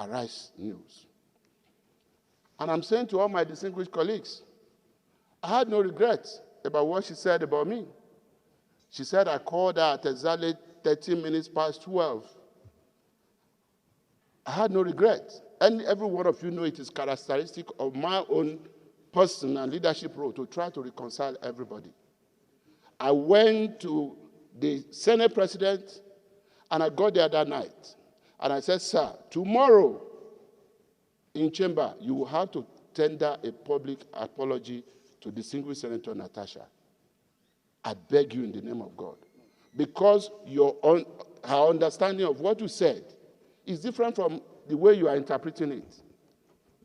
Arise News. And I'm saying to all my distinguished colleagues, I had no regrets about what she said about me. She said I called her at exactly 13 minutes past 12. I had no regret. And every one of you know it is characteristic of my own person and leadership role to try to reconcile everybody. I went to the Senate president, and I got there that night. And I said, sir, tomorrow in chamber, you will have to tender a public apology to distinguished Senator Natasha. I beg you in the name of God. Because her understanding of what you said is different from the way you are interpreting it,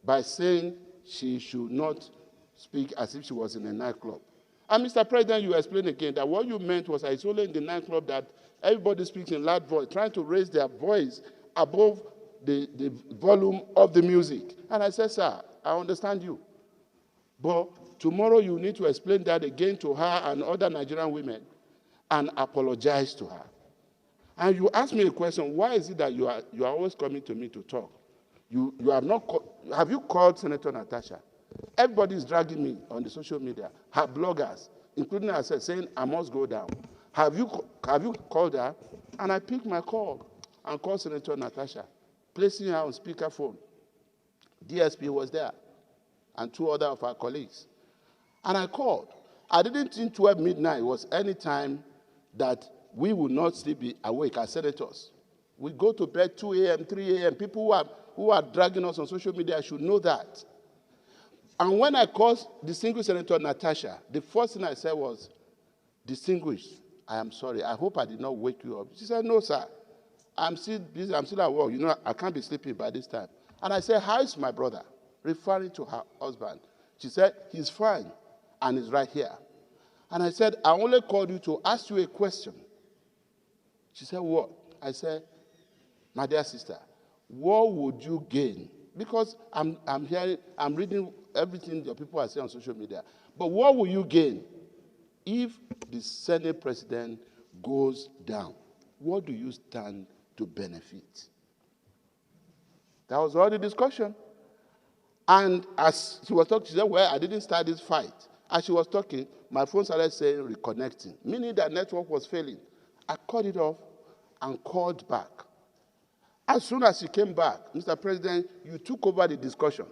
by saying she should not speak as if she was in a nightclub. And Mr. President, you explained again that what you meant was that it's only in the nightclub that everybody speaks in loud voice, trying to raise their voice above the volume of the music. And I said, sir, I understand you. But tomorrow you need to explain that again to her and other Nigerian women and apologize to her. And you asked me a question, why is it that you are always coming to me to talk? You have not have you called Senator Natasha? Everybody is dragging me on the social media, her bloggers, including herself, saying I must go down. Have you called her? And I picked my call and called Senator Natasha, placing her on speakerphone. DSP was there, and 2 other of our colleagues. And I called. I didn't think 12 midnight was any time that we would not still be awake as senators. We go to bed 2 a.m., 3 a.m. People who are dragging us on social media should know that. And when I called distinguished Senator Natasha, the first thing I said was, distinguished, I am sorry. I hope I did not wake you up. She said, no, sir. I'm still busy. I'm still at work. You know, I can't be sleeping by this time. And I said, how is my brother? Referring to her husband. She said, he's fine and he's right here. And I said, I only called you to ask you a question. She said, what? I said, my dear sister, what would you gain? Because I'm reading everything your people are saying on social media. But what will you gain if the Senate president goes down? What do you stand to benefit? That was all the discussion. And as she was talking, she said, well, I didn't start this fight. As she was talking, my phone started saying reconnecting, meaning that network was failing. I cut it off and called back. As soon as she came back, Mr. President, you took over the discussion,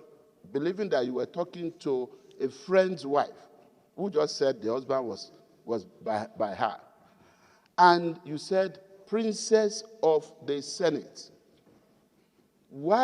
believing that you were talking to a friend's wife who just said the husband was by her. And you said, Princess of the Senate. Why?